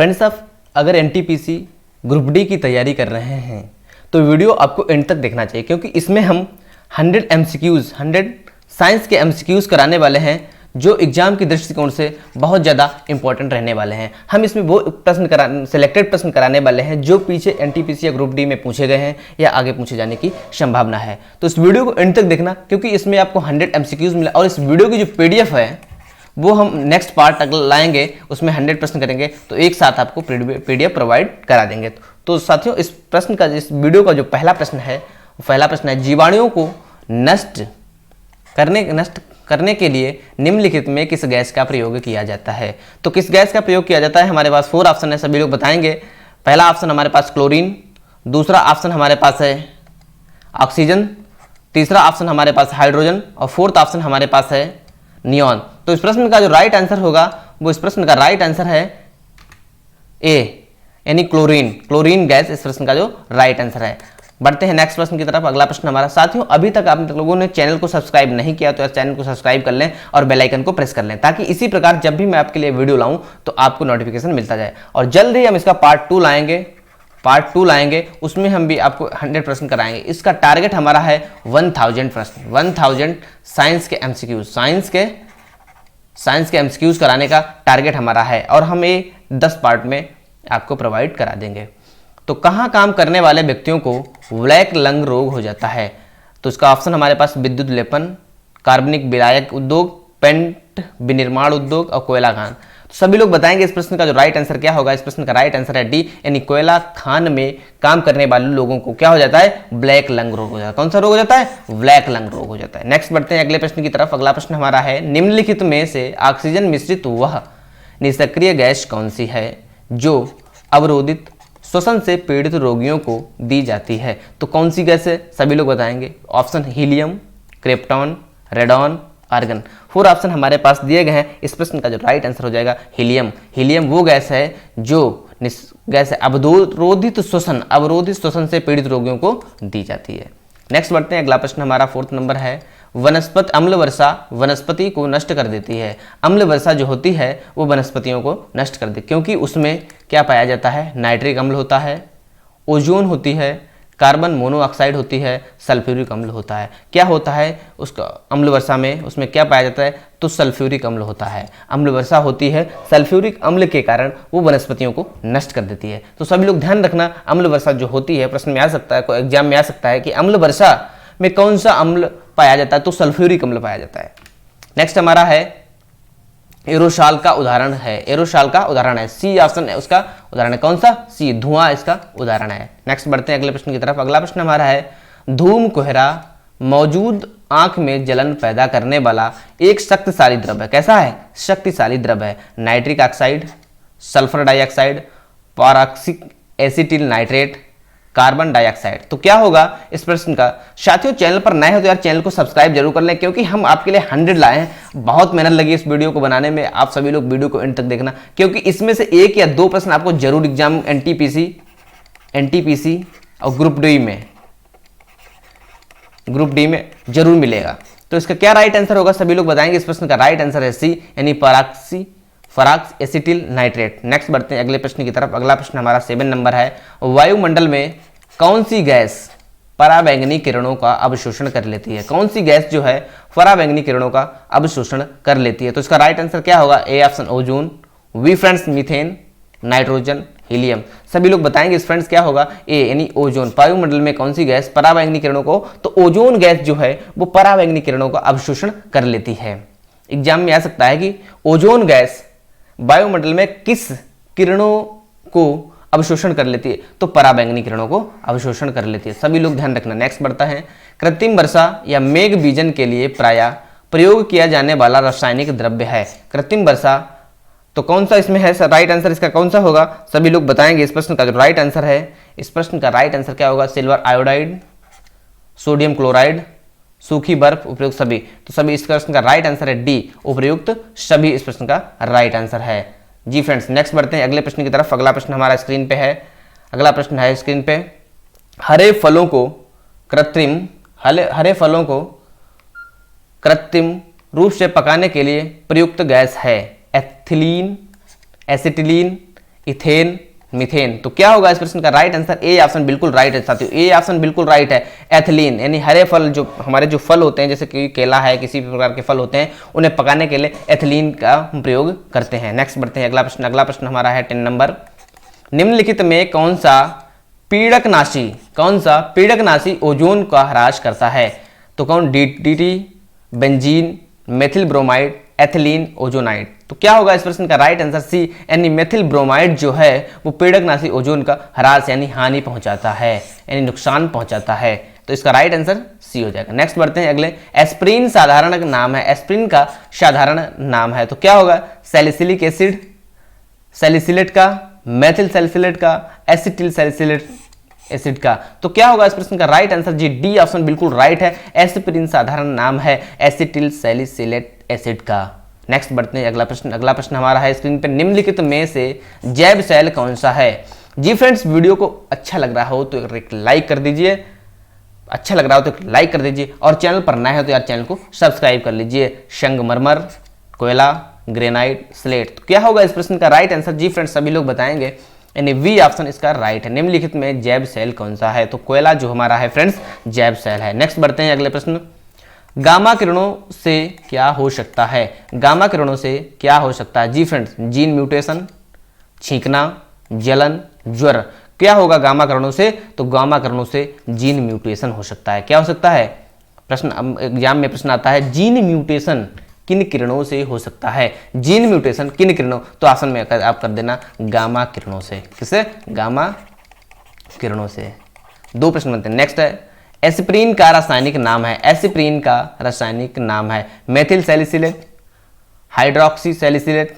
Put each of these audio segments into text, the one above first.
Friends, आप अगर NTPC group D की तैयारी कर रहे हैं तो वीडियो आपको एंड तक देखना चाहिए, क्योंकि इसमें हम 100 MCQs 100 साइंस के MCQs कराने वाले हैं जो एग्जाम की दृष्टिकोण से बहुत ज़्यादा इंपॉर्टेंट रहने वाले हैं। हम इसमें वो सिलेक्टेड प्रश्न कराने वाले हैं जो पीछे एनटीपीसी या ग्रुप डी में पूछे गए हैं या आगे पूछे जाने की संभावना है। तो इस वीडियो को एंड तक देखना, क्योंकि इसमें आपको 100 MCQs मिला और इस वीडियो की जो PDF है वो हम नेक्स्ट पार्ट अगर लाएंगे, उसमें 100 प्रश्न करेंगे तो एक साथ आपको PDF प्रोवाइड करा देंगे। तो साथियों, इस वीडियो का जो पहला प्रश्न है वो पहला प्रश्न है, जीवाणुओं को नष्ट करने के लिए निम्नलिखित में किस गैस का प्रयोग किया जाता है। तो किस गैस का प्रयोग किया जाता है, हमारे पास 4 ऑप्शन है, सभी लोग बताएंगे। पहला ऑप्शन हमारे पास क्लोरीन, दूसरा ऑप्शन हमारे पास है ऑक्सीजन, तीसरा ऑप्शन हमारे पास हाइड्रोजन और फोर्थ ऑप्शन हमारे पास है नियॉन। तो इस प्रश्न का जो राइट आंसर होगा वो इस प्रश्न का राइट आंसर है ए, यानी क्लोरीन गैस इस प्रश्न का जो राइट आंसर है। बढ़ते हैं नेक्स्ट प्रश्न की तरफ। अगला प्रश्न हमारा, साथियों अभी तक आप लोगों ने चैनल को सब्सक्राइब नहीं किया तो चैनल को सब्सक्राइब कर लें और बेल आइकन को प्रेस कर लें, ताकि इसी प्रकार जब भी मैं आपके लिए वीडियो लाऊं तो आपको नोटिफिकेशन मिलता जाए। और जल्द ही हम इसका पार्ट 2 लाएंगे, उसमें हम भी आपको 100 प्रश्न कराएंगे। इसका टारगेट हमारा है 1000 प्रश्न, 1000 साइंस के MCQs कराने का टारगेट हमारा है और हम ये 10 पार्ट में आपको प्रोवाइड करा देंगे। तो कहाँ काम करने वाले व्यक्तियों को ब्लैक लंग रोग हो जाता है? तो इसका ऑप्शन हमारे पास विद्युत लेपन, कार्बनिक विलायक उद्योग, पेंट विनिर्माण उद्योग और कोयला खान। तो सभी लोग बताएंगे इस प्रश्न का जो राइट आंसर क्या होगा। इस प्रश्न का राइट आंसर है डी, यानी कोयला खान में काम करने वाले लोगों को क्या हो जाता है? ब्लैक लंग रोग हो जाता है। कौन सा रोग हो जाता है? ब्लैक लंग रोग हो जाता है। नेक्स्ट बढ़ते हैं अगले प्रश्न की तरफ। अगला प्रश्न हमारा है, निम्नलिखित में से ऑक्सीजन मिश्रित वह निष्क्रिय गैस कौन सी है जो अवरोधित श्वसन से पीड़ित रोगियों को दी जाती है? तो कौन सी गैस है, सभी लोग बताएंगे। Option helium, krypton, radon, argon. 4 option हमारे पास दिए गए हैं। इस प्रश्न का जो राइट आंसर हो जाएगा हीलियम। हीलियम वो गैस है जो गैस है अवरोधित श्वसन से पीड़ित रोगियों को दी जाती है। नेक्स्ट बढ़ते हैं। अगला प्रश्न हमारा 4th नंबर है, वनस्पति अम्ल वर्षा वनस्पति को नष्ट कर देती है। अम्ल वर्षा जो होती है वो वनस्पतियों को नष्ट कर देती है, क्योंकि उसमें क्या पाया जाता है? नाइट्रिक अम्ल होता है, ओजोन होती है, कार्बन मोनोऑक्साइड होती है, सल्फ्यूरिक अम्ल होता है। क्या होता है उसका अम्ल वर्षा में? उसमें क्या पाया जाता है? तो सल्फ्यूरिक अम्ल होता है। अम्ल वर्षा होती है, सल्फ्यूरिक अम्ल के कारण वो वनस्पतियों को नष्ट कर देती है। तो सभी लोग ध्यान रखना, अम्ल वर्षा जो होती है, प्रश्न में आ सकता है, कोई एग्जाम में आ सकता है कि अम्ल वर्षा में कौन सा अम्ल पाया जाता है? तो सल्फ्यूरिक अम्ल पाया जाता है। नेक्स्ट हमारा है, एरोसॉल का उदाहरण है। सी ऑप्शन है उसका उदाहरण है। कौन सा? सी, धुआं इसका उदाहरण है। नेक्स्ट बढ़ते हैं अगले प्रश्न की तरफ। अगला प्रश्न हमारा है, धूम कोहरा मौजूद आंख में जलन पैदा करने वाला एक शक्तिशाली द्रव्य है। कैसा है? शक्तिशाली द्रव्य है। Nitric oxide, sulphur dioxide, peroxy acetyl nitrate, carbon dioxide. तो क्या होगा इस प्रश्न का? साथियों चैनल पर नए हो तो यार चैनल को सब्सक्राइब जरूर कर लें, क्योंकि हम आपके लिए 100 लाए हैं। बहुत मेहनत लगी इस वीडियो को बनाने में। आप सभी लोग वीडियो को एंड तक देखना, क्योंकि इसमें से 1 या 2 प्रश्न आपको जरूर एग्जाम एनटीपीसी और ग्रुप डी में जरूर मिलेगा। तो इसका क्या राइट आंसर होगा, सभी लोग बताएंगे। इस प्रश्न का राइट आंसर है सी, यानी फराक्स एसिटिल नाइट्रेट। नेक्स्ट बढ़ते हैं अगले प्रश्न की तरफ। अगला प्रश्न हमारा 7 नंबर है, वायुमंडल में कौन सी गैस पराबैंगनी किरणों का अवशोषण कर लेती है? कौन सी गैस जो है पराबैंगनी किरणों का अवशोषण कर लेती है? तो इसका राइट आंसर क्या होगा? A option ozone, be friends methane, nitrogen, helium. सभी लोग बताएंगे इस फ्रेंड्स क्या होगा? ए, यानी ओजोन। वायुमंडल में कौन सी गैस पराबैंगनी किरणों को, तो ओजोन गैस जो है वो पराबैंगनी किरणों का अवशोषण कर लेती है। एग्जाम में आ सकता है कि ओजोन गैस वायुमंडल में किस किरणों को अवशोषण कर लेती है? तो पराबैंगनी किरणों को अवशोषण कर लेती है। सभी लोग ध्यान रखना। नेक्स्ट बढ़ता है, कृत्रिम वर्षा या मेघ बीजन के लिए प्रायः प्रयोग किया जाने वाला रासायनिक द्रव्य है। कृत्रिम वर्षा, तो कौन सा इसमें है राइट आंसर? इसका कौन सा होगा, सभी लोग बताएंगे। इस प्रश्न का जो राइट आंसर है, इस प्रश्न का राइट आंसर क्या होगा? सिल्वर आयोडाइड, सोडियम क्लोराइड, सूखी बर्फ, उपयुक्त सभी। तो सभी इस प्रश्न का राइट आंसर है डी, उपयुक्त सभी इस प्रश्न का राइट आंसर है। जी फ्रेंड्स, नेक्स्ट बढ़ते हैं अगले प्रश्न की तरफ। अगला प्रश्न हमारा स्क्रीन पे है। अगला प्रश्न है स्क्रीन पे, हरे फलों को कृत्रिम रूप से पकाने के लिए प्रयुक्त गैस है एथिलीन, एसिटिलीन, इथेन, मीथेन। तो क्या होगा इस प्रश्न का राइट आंसर? ए ऑप्शन बिल्कुल राइट है साथियों, ए ऑप्शन बिल्कुल राइट है। एथिलीन यानी हरे फल, जो हमारे जो फल होते हैं जैसे कि केला है, किसी भी प्रकार के फल होते हैं, उन्हें पकाने के लिए एथिलीन का प्रयोग करते हैं। नेक्स्ट बढ़ते हैं अगला प्रश्न। अगला प्रश्न हमारा है 10 नंबर। निम्नलिखित में कौन सा पीड़कनाशी ओजोन का ह्रास करता है? तो कौन? DDT, benzene, methyl bromide, ethylene, ozonide. तो क्या होगा इस प्रश्न का राइट आंसर? सी यानी मेथिल ब्रोमाइड जो है वो पीड़कनाशी ओजोन का ह्रास यानी हानि पहुंचाता है, यानी नुकसान पहुंचाता है। तो इसका राइट आंसर सी हो जाएगा। नेक्स्ट बढ़ते हैं अगले। एस्प्रिन साधारण नाम है, एस्प्रिन का साधारण नाम है। तो क्या होगा? सैलिसिलिक एसिड, सैलिसिलेट का, मेथिल सैलिसिलेट का, एसिटिल सैलिसिलेट एसिड का। तो क्या होगा इस प्रश्न का right answer? G D option बिल्कुल राइट है। एस्पिरिन साधारण नाम है एसिटिल सैलिसिलेट एसिड का। नेक्स्ट बढ़ते हैं अगला प्रश्न। अगला प्रश्न हमारा है स्क्रीन पे, निम्नलिखित में से जैव सेल कौन सा है? जी फ्रेंड्स, वीडियो को अच्छा लग रहा हो तो एक लाइक कर दीजिए, अच्छा लग रहा हो तो एक लाइक कर दीजिए, और चैनल पर नए हो तो यार चैनल को सब्सक्राइब कर लीजिए। संगमरमर, कोयला, ग्रेनाइट, स्लेट। तो क्या होगा इस प्रश्न का राइट आंसर? जी फ्रेंड्स, सभी लोग बताएंगे, यानी वी ऑप्शन इसका राइट है। निम्नलिखित में जैव सेल कौन सा है? तो कोयला जो हमारा है फ्रेंड्स जैव सेल है। नेक्स्ट बढ़ते हैं अगले प्रश्न। गामा किरणों से क्या हो सकता है? गामा किरणों से क्या हो सकता है? जी फ्रेंड्स, जीन म्यूटेशन, छींकना, जलन, ज्वर। क्या होगा गामा किरणों से? तो गामा किरणों से जीन म्यूटेशन हो सकता है। क्या हो सकता है? प्रश्न एग्जाम में प्रश्न आता है, जीन म्यूटेशन किन किरणों से हो सकता है? जीन म्यूटेशन किन किरणों? तो ऑप्शन में आप कर देना गामा किरणों से। किससे? गामा किरणों से। दो प्रश्न बनते हैं। नेक्स्ट है, एस्पिरिन का रासायनिक नाम है, एस्पिरिन का रासायनिक नाम है methyl salicylate, hydroxy salicylate,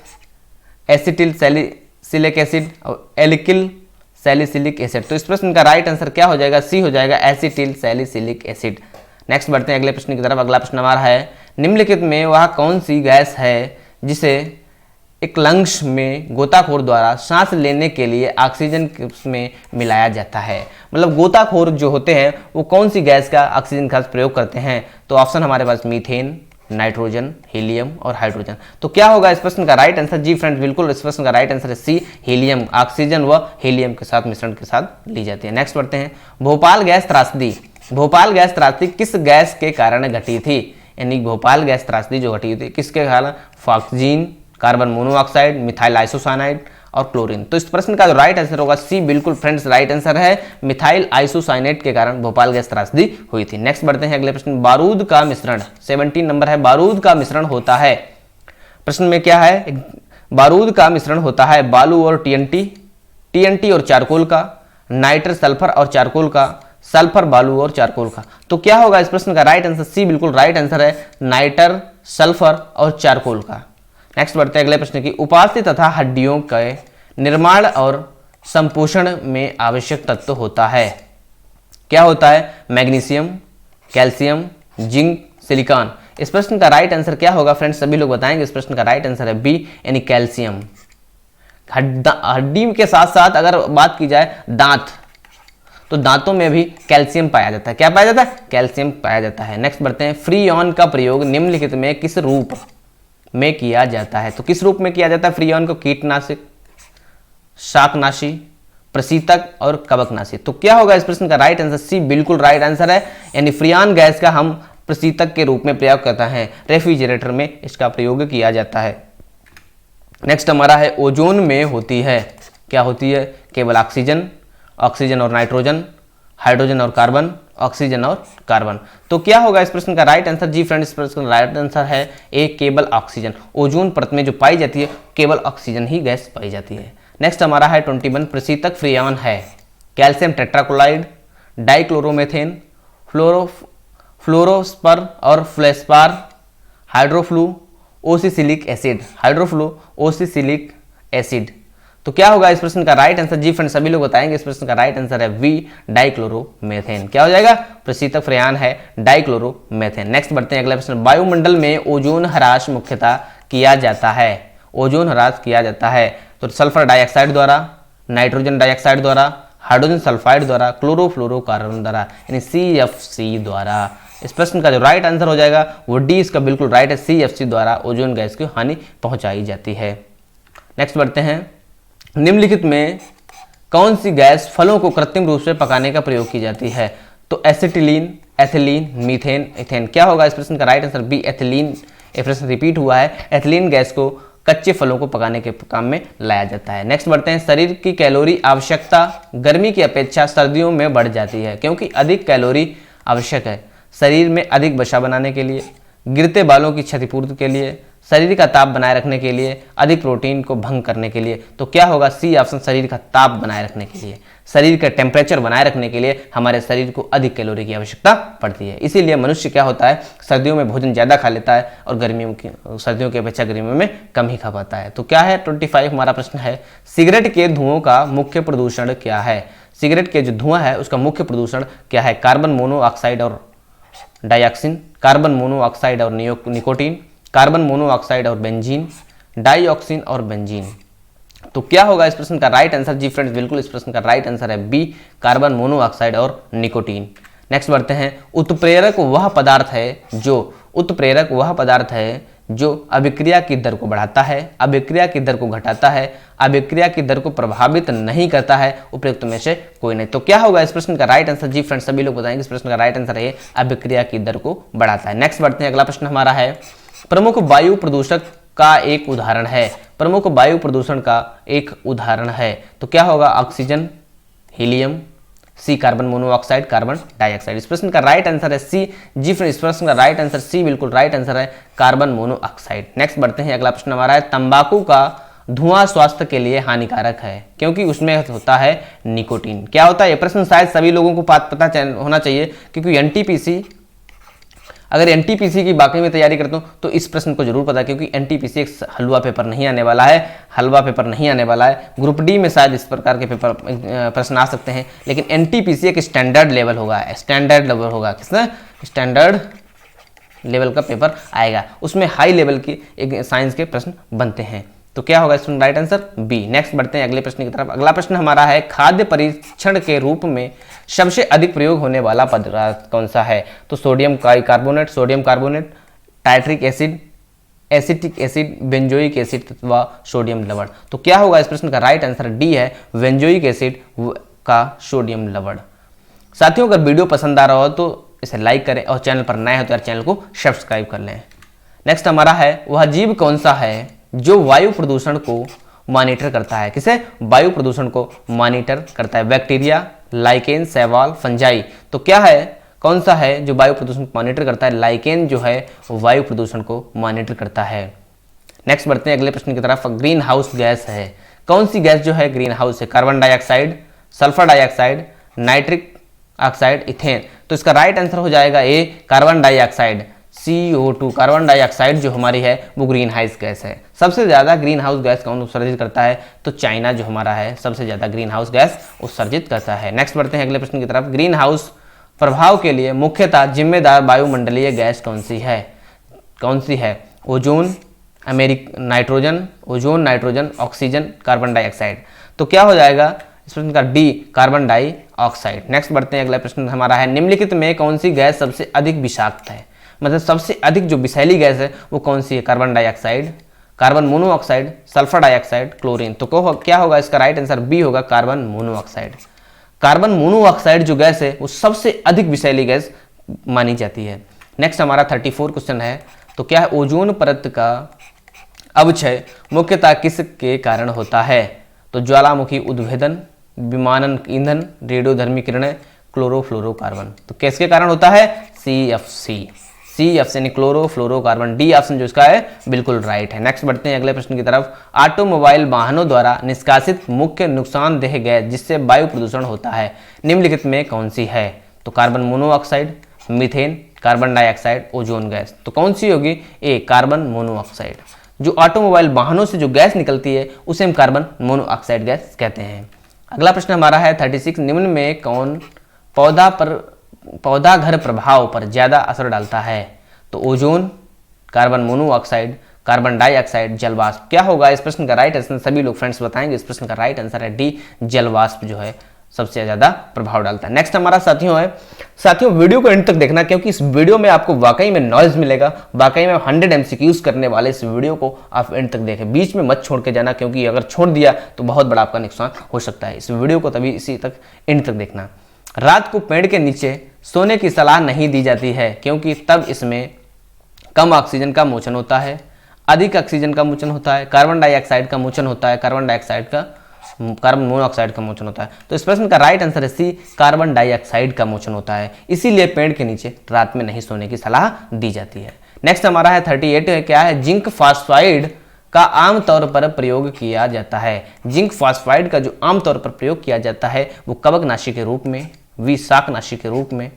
acetyl salicylic acid और एल्किल सैलिसिलिक एसिड। तो इस प्रश्न का राइट आंसर क्या हो जाएगा? सी हो जाएगा, एसिटिल सैलिसिलिक एसिड। नेक्स्ट बढ़ते हैं अगले प्रश्न की तरफ। अगला प्रश्न हमारा है, निम्नलिखित में वह कौन सी गैस है जिसे एक लंग्स में गोताखोर द्वारा सांस लेने के लिए ऑक्सीजन में मिलाया जाता है? मतलब गोताखोर जो होते हैं वो कौन सी गैस का ऑक्सीजन का प्रयोग करते हैं? तो ऑप्शन हमारे पास मीथेन, नाइट्रोजन, हीलियम और हाइड्रोजन। तो क्या होगा इस प्रश्न का राइट आंसर? जी फ्रेंड्स, बिल्कुल इस प्रश्न का राइट आंसर है सी, हीलियम। ऑक्सीजन व हीलियम के साथ मिश्रण के साथ ली जाती है। नेक्स्ट बढ़ते हैं, भोपाल गैस त्रासदी। भोपाल गैस त्रासदी किस गैस के कारण घटी थी? यानी भोपाल गैस त्रासदी जो घटी थी किसके कारण? फॉक्सजीन, कार्बन मोनोऑक्साइड, मिथाइल आइसोसाइनाइड और क्लोरीन। तो इस प्रश्न का जो राइट आंसर होगा सी, बिल्कुल फ्रेंड्स राइट आंसर है, मिथाइल आइसोसाइनेट के कारण भोपाल गैस त्रासदी हुई थी। नेक्स्ट बढ़ते हैं अगले प्रश्न। बारूद का मिश्रण, 17 नंबर है, बारूद का मिश्रण होता है। प्रश्न में क्या है? बारूद का मिश्रण होता है बालू और टीएनटी, टीएनटी और चारकोल का, नाइट्रस सल्फर और चारकोल का, सल्फर बालू और चारकोल का। तो क्या होगा इस प्रश्न का राइट आंसर? सी, बिल्कुल राइट आंसर है, नाइटर, सल्फर और चारकोल का। नेक्स्ट बढ़ते हैं अगले प्रश्न की। उपास्थि तथा हड्डियों के निर्माण और संपोषण में आवश्यक तत्व होता है। क्या होता है? Magnesium, calcium, zinc, silicon. इस प्रश्न का राइट आंसर क्या होगा फ्रेंड्स? सभी लोग बताएंगे। इस प्रश्न का राइट आंसर है बी, यानी कैल्शियम। हड्डी के साथ साथ अगर बात की जाए दांत, तो दांतों में भी कैल्शियम पाया जाता है। क्या पाया जाता है? कैल्शियम पाया जाता है। नेक्स्ट बढ़ते हैं, फ्रीऑन का प्रयोग निम्नलिखित में किस रूप में किया जाता है? तो किस रूप में किया जाता है फ्रीऑन को? कीटनाशक, शाकनाशी, प्रशीतक और कवकनाशी। तो क्या होगा इस प्रश्न का राइट आंसर? सी, बिल्कुल राइट आंसर है, यानी फ्रीऑन गैस का हम प्रशीतक के रूप में प्रयोग करते हैं, रेफ्रिजरेटर में इसका प्रयोग किया जाता है। नेक्स्ट हमारा है, ओजोन में होती है, क्या होती है? केवल ऑक्सीजन, ऑक्सीजन और नाइट्रोजन, हाइड्रोजन और कार्बन, ऑक्सीजन और कार्बन। तो क्या होगा इस प्रश्न का राइट आंसर? जी फ्रेंड्स, इस प्रश्न का राइट आंसर है ए, केवल ऑक्सीजन। ओजोन परत में जो पाई जाती है केवल ऑक्सीजन ही गैस पाई जाती है। नेक्स्ट हमारा है 21, प्रशीतक फ्रीऑन है कैल्शियम टेट्राक्लोराइड, डाइक्लोरोमेथेन, फ्लोरोस्पर और फ्लेस्पार, हाइड्रोफ्लू ओसिसिलिक एसिड, हाइड्रोफ्लू ओसिसिलिक एसिड। तो क्या होगा इस प्रश्न का राइट आंसर? जी फ्रेंड्स, सभी लोग बताएंगे। इस प्रश्न का राइट आंसर है वी, डाइक्लोरोमेथेन। क्या हो जाएगा? प्रशीतक फ्रीऑन है डाइक्लोरोमेथेन। नेक्स्ट बढ़ते हैं अगला प्रश्न। वायुमंडल में ओजोन ह्रास मुख्यतः किया जाता है, ओजोन ह्रास किया जाता है तो सल्फर डाइऑक्साइड द्वारा, नाइट्रोजन डाइऑक्साइड द्वारा, हाइड्रोजन सल्फाइड द्वारा, क्लोरोफ्लोरोकार्बन द्वारा, यानी CFC द्वारा। इस प्रश्न का जो राइट आंसर हो जाएगा वो डी, इसका बिल्कुल राइट है, CFC द्वारा ओजोन गैस की हानि पहुंचाई जाती है। नेक्स्ट बढ़ते हैं निम्नलिखित में कौन सी गैस फलों को कृत्रिम रूप से पकाने का प्रयोग की जाती है? तो एसिटिलीन, एथिलीन, मीथेन, इथेन। क्या होगा इस प्रश्न का राइट आंसर? B, ethylene. ये प्रश्न रिपीट हुआ है। एथिलीन गैस को कच्चे फलों को पकाने के काम में लाया जाता है। नेक्स्ट बढ़ते हैं। शरीर की कैलोरी आवश्यकता गर्मी की अपेक्षा सर्दियों में बढ़ जाती है क्योंकि अधिक कैलोरी आवश्यक है। शरीर में अधिक वसा बनाने के लिए, गिरते बालों की क्षतिपूर्ति के लिए, शरीर का ताप बनाए रखने के लिए, अधिक प्रोटीन को भंग करने के लिए। तो क्या होगा? सी ऑप्शन, शरीर का ताप बनाए रखने के लिए, शरीर का टेम्परेचर बनाए रखने के लिए हमारे शरीर को अधिक कैलोरी की आवश्यकता पड़ती है। इसीलिए मनुष्य क्या होता है, सर्दियों में भोजन ज़्यादा खा लेता है और सर्दियों की अपेक्षा गर्मियों में कम ही खा पाता है। तो क्या है 25 हमारा प्रश्न है, सिगरेट के धुओं का मुख्य प्रदूषण क्या है? सिगरेट के जो धुआं है उसका मुख्य प्रदूषण क्या है? कार्बन मोनोऑक्साइड और डाइऑक्सिन, कार्बन मोनोऑक्साइड और निकोटीन, कार्बन मोनोऑक्साइड और बेंजीन, डाइऑक्सिन और बेंजीन। तो क्या होगा इस प्रश्न का राइट आंसर? जी फ्रेंड्स, बिल्कुल इस प्रश्न का राइट आंसर है बी, कार्बन मोनोऑक्साइड और निकोटीन। नेक्स्ट बढ़ते हैं। उत्प्रेरक वह पदार्थ है जो अभिक्रिया की दर को बढ़ाता है, अभिक्रिया की दर को घटाता है, अभिक्रिया की दर को प्रभावित नहीं करता है, उपयुक्त में से कोई नहीं। तो क्या होगा इस प्रश्न का राइट आंसर? जी फ्रेंड्स, सभी लोग बताएंगे इस प्रश्न का राइट आंसर है अभिक्रिया की दर को बढ़ाता है। नेक्स्ट बढ़ते हैं। अगला प्रश्न हमारा है, प्रमुख वायु प्रदूषक का एक उदाहरण है। प्रमुख वायु प्रदूषण का एक उदाहरण है। तो क्या होगा? ऑक्सीजन, हीलियम, सी कार्बन मोनोऑक्साइड, कार्बन डाइऑक्साइड। इस प्रश्न का राइट आंसर है सी। जी फ्रेंड्स, इस प्रश्न का राइट आंसर सी, बिल्कुल राइट आंसर है कार्बन मोनोऑक्साइड। नेक्स्ट बढ़ते हैं। अगला प्रश्न हमारा है, तंबाकू का धुआं स्वास्थ्य के लिए हानिकारक है क्योंकि उसमें होता है निकोटीन। क्या होता है? ये प्रश्न शायद सभी लोगों को पता होना चाहिए क्योंकि एनटीपीसी, अगर एनटीपीसी की बाकी में तैयारी करता हूँ तो इस प्रश्न को जरूर पता है क्योंकि एनटीपीसी एक हलवा पेपर नहीं आने वाला है, ग्रुप डी में शायद इस प्रकार के पेपर प्रश्न आ सकते हैं, लेकिन एनटीपीसी एक स्टैंडर्ड लेवल होगा, किसने? स्टैंडर्ड लेवल का पेपर आएगा, उसमें हाई लेवल की एक साइंस के प्रश्न बनते हैं। तो क्या होगा इसमें राइट आंसर? बी। नेक्स्ट बढ़ते हैं अगले प्रश्न की तरफ। अगला प्रश्न हमारा है, खाद्य परीक्षण के रूप में सबसे अधिक प्रयोग होने वाला पदार्थ कौन सा है? तो सोडियम कार्बोनेट, टाइट्रिक acid, acetic acid, benzoic acid अथवा सोडियम लवण। तो क्या होगा इस प्रश्न का राइट आंसर? डी है बेंजोइक एसिड का सोडियम लवण। साथियों, अगर वीडियो पसंद आ रहा हो तो इसे लाइक करें और चैनल पर नए हो तो यार चैनल को सब्सक्राइब कर लें। नेक्स्ट हमारा है, वह जीव कौन सा है जो वायु प्रदूषण को मॉनिटर करता है? किसे? वायु प्रदूषण को मॉनिटर करता है। बैक्टीरिया, लाइकेन, शैवाल, फंजाई। तो क्या है, कौन सा है जो वायु प्रदूषण को मॉनिटर करता है? लाइकेन जो है वायु प्रदूषण को मॉनिटर करता है। नेक्स्ट बढ़ते हैं अगले प्रश्न की तरफ। ग्रीन हाउस गैस है, कौन सी गैस जो है ग्रीन हाउस है? Carbon dioxide, sulphur dioxide, nitric oxide, ethane. तो इसका राइट आंसर हो जाएगा A, carbon dioxide, CO2। Carbon dioxide जो हमारी है वो ग्रीन हाउस गैस है। सबसे ज़्यादा ग्रीन हाउस गैस कौन उत्सर्जित करता है? तो चाइना जो हमारा है सबसे ज़्यादा ग्रीन हाउस गैस उत्सर्जित करता है। नेक्स्ट बढ़ते हैं अगले प्रश्न की तरफ। ग्रीन हाउस प्रभाव के लिए मुख्यतः जिम्मेदार वायुमंडलीय गैस कौन सी है? Ozone, nitrogen, oxygen, carbon dioxide. तो क्या हो जाएगा इस प्रश्न का? D, carbon dioxide. नेक्स्ट बढ़ते हैं अगला प्रश्न हमारा है, निम्नलिखित में कौन सी गैस सबसे अधिक विषाक्त है? मतलब सबसे अधिक जो विषैली गैस है वो कौन सी है? Carbon dioxide, carbon monoxide, sulphur dioxide, chlorine. तो क्या होगा इसका राइट आंसर? बी होगा, कार्बन मोनोऑक्साइड। कार्बन मोनोऑक्साइड जो गैस है वो सबसे अधिक विषैली गैस मानी जाती है। नेक्स्ट हमारा 34 क्वेश्चन है। तो क्या है, ओजोन परत का अवक्षय मुख्यतः किसके कारण होता है? तो ज्वालामुखी उद्भेदन, विमानन ईंधन, रेडियोधर्मी किरणें, क्लोरोफ्लोरोकार्बन। तो किसके कारण होता है? CFC यानी क्लोरोफ्लोरोकार्बन। डी ऑप्शन जो इसका है बिल्कुल राइट है। नेक्स्ट बढ़ते हैं अगले प्रश्न की तरफ। ऑटोमोबाइल वाहनों द्वारा निष्कासित मुख्य नुकसानदेह गैस जिससे वायु प्रदूषण होता है निम्नलिखित में कौन सी है? तो carbon monoxide, methane, carbon dioxide, ozone gas. तो कौन सी होगी? ए, कार्बन मोनोऑक्साइड। जो ऑटोमोबाइल वाहनों से जो गैस निकलती है उसे हम कार्बन मोनोऑक्साइड गैस कहते हैं। अगला प्रश्न हमारा है 36, निम्न में कौन पौधा घर प्रभाव पर ज्यादा असर डालता है? तो ozone, carbon monoxide, carbon dioxide, जलवाष्प। क्या होगा इस प्रश्न का राइट आंसर? सभी लोग फ्रेंड्स बताएंगे इस प्रश्न का राइट आंसर है डी, जलवाष्प जो है सबसे ज़्यादा प्रभाव डालता है। नेक्स्ट हमारा साथियों वीडियो को एंड तक देखना, क्योंकि इस वीडियो में आपको वाकई में नॉलेज मिलेगा। वाकई में 100 MCQs करने वाले इस वीडियो को आप एंड तक देखें, बीच में मत छोड़ के जाना, क्योंकि अगर छोड़ दिया तो बहुत बड़ा आपका नुकसान हो सकता है। इस वीडियो को तभी इसी तक एंड तक देखना। रात को पेड़ के नीचे सोने की सलाह नहीं दी जाती है, क्योंकि तब इसमें कम ऑक्सीजन का मोचन होता है, अधिक ऑक्सीजन का मोचन होता है, कार्बन डाइऑक्साइड का मोचन होता है, कार्बन मोनोऑक्साइड का मोचन होता है। तो इस प्रश्न का राइट आंसर है सी, कार्बन डाइऑक्साइड का मोचन होता है। इसीलिए पेड़ के नीचे रात में नहीं सोने की सलाह दी जाती है। नेक्स्ट हमारा है 38 है, क्या है? जिंक फॉस्फाइड का आमतौर पर प्रयोग किया जाता है। जिंक फॉस्फाइड का जो आमतौर पर प्रयोग किया जाता है वो कवकनाशी के रूप में, विषाकनाशी के रूप में,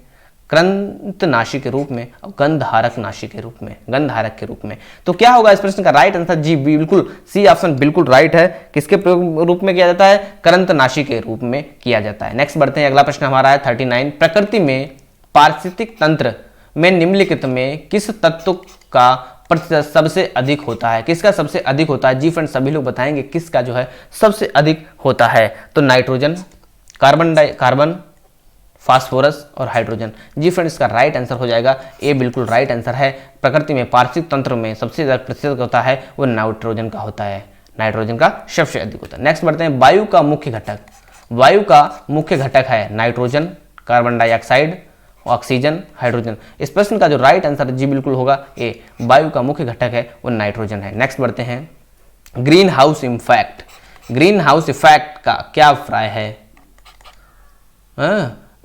कृंतनाशी के रूप में और गंधहारक के रूप में। तो क्या होगा इस प्रश्न का राइट आंसर? जी बिल्कुल, सी ऑप्शन बिल्कुल राइट है। किसके प्रयोग रूप में किया जाता है? कृंतनाशी के रूप में किया जाता है। नेक्स्ट बढ़ते हैं, अगला प्रश्न हमारा है 39। प्रकृति में पारिस्थितिक तंत्र में निम्नलिखित में किस तत्व का प्रतिशत सबसे अधिक होता है? किसका सबसे अधिक होता है? जी फ्रेंड सभी लोग बताएंगे किसका जो है सबसे अधिक होता है। तो नाइट्रोजन, कार्बन, फास्फोरस और हाइड्रोजन। जी फ्रेंड इसका राइट आंसर हो जाएगा ए, बिल्कुल राइट आंसर है। प्रकृति में पारिस्थितिक तंत्र में सबसे ज़्यादा प्रतिशत होता है वो नाइट्रोजन का होता है, नाइट्रोजन का सबसे अधिक होता है। नेक्स्ट बढ़ते हैं, वायु का मुख्य घटक। वायु का मुख्य घटक है nitrogen, carbon dioxide, oxygen, hydrogen. इस प्रश्न का जो राइट आंसर जी बिल्कुल होगा ए, वायु का मुख्य घटक है वो नाइट्रोजन है। नेक्स्ट बढ़ते हैं, green house effect. Green house effect का क्या अभिप्राय है?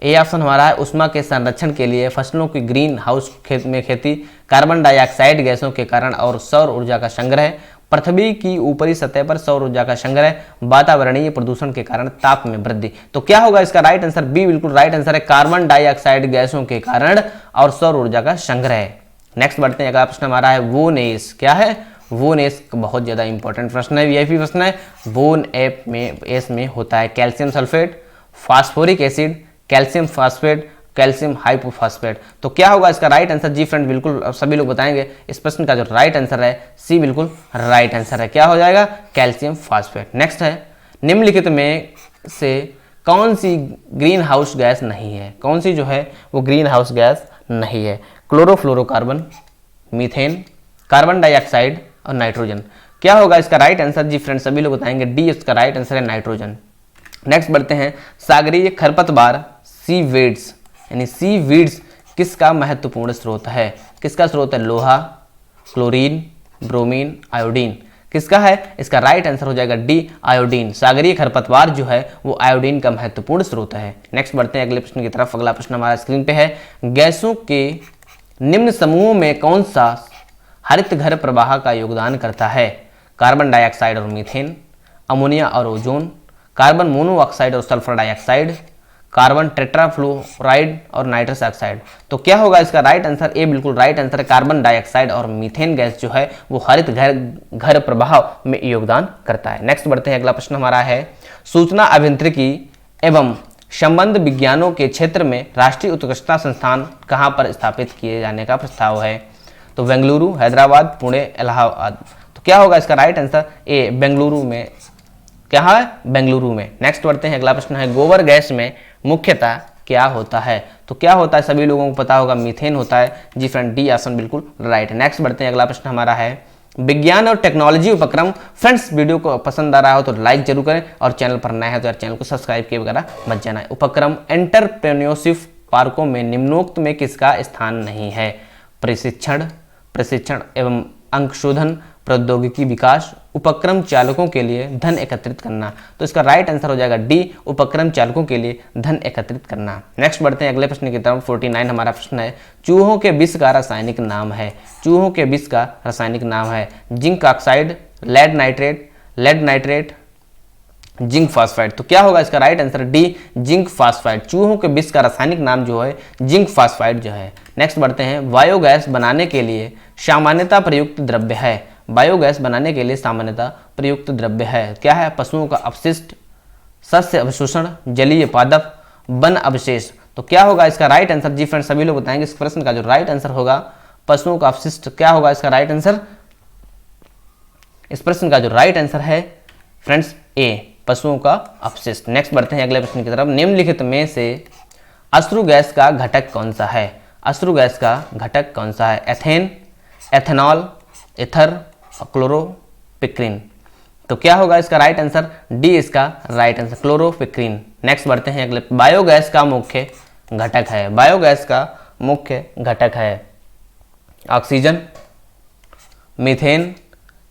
ए ऑप्शन हमारा है उष्मा के संरक्षण के लिए फसलों की ग्रीन हाउस में खेती, कार्बन डाइऑक्साइड गैसों के कारण और सौर ऊर्जा का संग्रह, पृथ्वी की ऊपरी सतह पर सौर ऊर्जा का संग्रह, वातावरणीय प्रदूषण के कारण ताप में वृद्धि। तो क्या होगा इसका राइट आंसर? बी बिल्कुल राइट आंसर है, कार्बन डाइऑक्साइड गैसों के कारण और सौर ऊर्जा का संग्रह। नेक्स्ट बढ़ते हैं, अगला प्रश्न हमारा है वोनेस। क्या है? वोनेस बहुत ज्यादा इंपॉर्टेंट प्रश्न है, वीआईपी प्रश्न है। वोन एप में एस में होता है calcium sulphate, phosphoric acid, calcium phosphate, calcium hypophosphate. तो क्या होगा इसका राइट आंसर? जी फ्रेंड बिल्कुल सभी लोग बताएंगे। इस प्रश्न का जो राइट आंसर है सी बिल्कुल राइट आंसर है। क्या हो जाएगा? Calcium phosphate. नेक्स्ट है, निम्नलिखित में से कौन सी ग्रीन हाउस गैस नहीं है? कौन सी जो है वो ग्रीन हाउस गैस नहीं है? क्लोरोफ्लोरोकार्बन, मीथेन, कार्बन डाइऑक्साइड और नाइट्रोजन। क्या होगा इसका राइट आंसर? जी फ्रेंड सभी लोग बताएंगे डी इसका राइट आंसर है नाइट्रोजन। नेक्स्ट बढ़ते हैं, सागरीय खरपतवार सीवीड्स यानी सीवीड्स किसका महत्वपूर्ण स्रोत है? किसका स्रोत है? लोहा, क्लोरीन, ब्रोमीन, आयोडीन। किसका है? इसका राइट आंसर हो जाएगा डी, आयोडीन। सागरीय खरपतवार जो है वो आयोडीन का महत्वपूर्ण स्रोत है। नेक्स्ट बढ़ते हैं अगले प्रश्न की तरफ। अगला प्रश्न हमारा स्क्रीन पे है, गैसों के निम्न समूहों में कौन सा हरित घर प्रवाह का योगदान करता है? कार्बन डाइऑक्साइड और मीथेन, अमोनिया और ओजोन, कार्बन मोनोऑक्साइड और सल्फर डाइऑक्साइड, कार्बन टेट्राफ्लोराइड और नाइट्रस ऑक्साइड। तो क्या होगा इसका राइट आंसर? ए बिल्कुल राइट आंसर है, कार्बन डाइऑक्साइड और मीथेन गैस जो है वो हरित घर प्रभाव में योगदान करता है। नेक्स्ट बढ़ते हैं, अगला प्रश्न हमारा है, सूचना अभियांत्रिकी एवं संबंध विज्ञानों के क्षेत्र में राष्ट्रीय उत्कृष्टता संस्थान कहाँ पर स्थापित किए जाने का प्रस्ताव है? तो बेंगलुरु, हैदराबाद, पुणे, इलाहाबाद। तो क्या होगा इसका राइट आंसर? ए, बेंगलुरु में। क्या है? बेंगलुरु में। नेक्स्ट बढ़ते हैं, अगला प्रश्न है, गोबर गैस में मुख्यतः क्या होता है? तो क्या होता है सभी लोगों को पता होगा, मीथेन होता है। जी फ्रेंड डी ऑप्शन बिल्कुल राइट है। नेक्स्ट बढ़ते हैं, अगला प्रश्न हमारा है, विज्ञान और टेक्नोलॉजी उपक्रम। फ्रेंड्स वीडियो को पसंद आ रहा हो तो लाइक जरूर करें और चैनल पर नए हैं तो यार चैनल को सब्सक्राइब किए वगैरह मत जाना। उपक्रम एंटरप्रेन्योरशिप पार्कों में निम्नोक्त में किसका स्थान नहीं है? प्रशिक्षण एवं अंशशोधन, प्रौद्योगिकी विकास, उपक्रम चालकों के लिए धन एकत्रित करना। तो इसका राइट आंसर हो जाएगा डी, उपक्रम चालकों के लिए धन एकत्रित करना। नेक्स्ट बढ़ते हैं अगले प्रश्न की तरफ। 49 हमारा प्रश्न है, चूहों के विष का रासायनिक नाम है। चूहों के विष का रासायनिक नाम है zinc oxide, lead nitrate, zinc phosphide. तो क्या होगा इसका right answer? D, zinc phosphide. चूहों के विष का रासायनिक नाम जो है जिंक फास्फाइड जो है। नेक्स्ट बढ़ते हैं, बायोगैस बनाने के लिए सामान्यतः प्रयुक्त द्रव्य है। बायोगैस बनाने के लिए सामान्यतः प्रयुक्त द्रव्य है। क्या है? पशुओं का अपशिष्ट, शस्य अवशोषण, जलीय पादप, वन अवशेष। तो क्या होगा इसका राइट आंसर? जी फ्रेंड्स सभी लोग बताएंगे इस प्रश्न का जो राइट आंसर होगा पशुओं का अपशिष्ट। क्या होगा इसका राइट आंसर? इस प्रश्न का जो राइट आंसर है फ्रेंड्स ए, पशुओं का अपशिष्ट। नेक्स्ट बढ़ते हैं अगले प्रश्न की तरफ। निम्नलिखित में से अश्रु गैस का घटक कौन सा है? अश्रु गैस का घटक कौन सा है? Ethane, ethanol, ether, chloropicrin. तो क्या होगा इसका राइट आंसर? डी इसका राइट आंसर, क्लोरोपिक्रीन। नेक्स्ट बढ़ते हैं अगले। बायोगैस का मुख्य घटक है, बायोगैस का मुख्य घटक है ऑक्सीजन, मीथेन,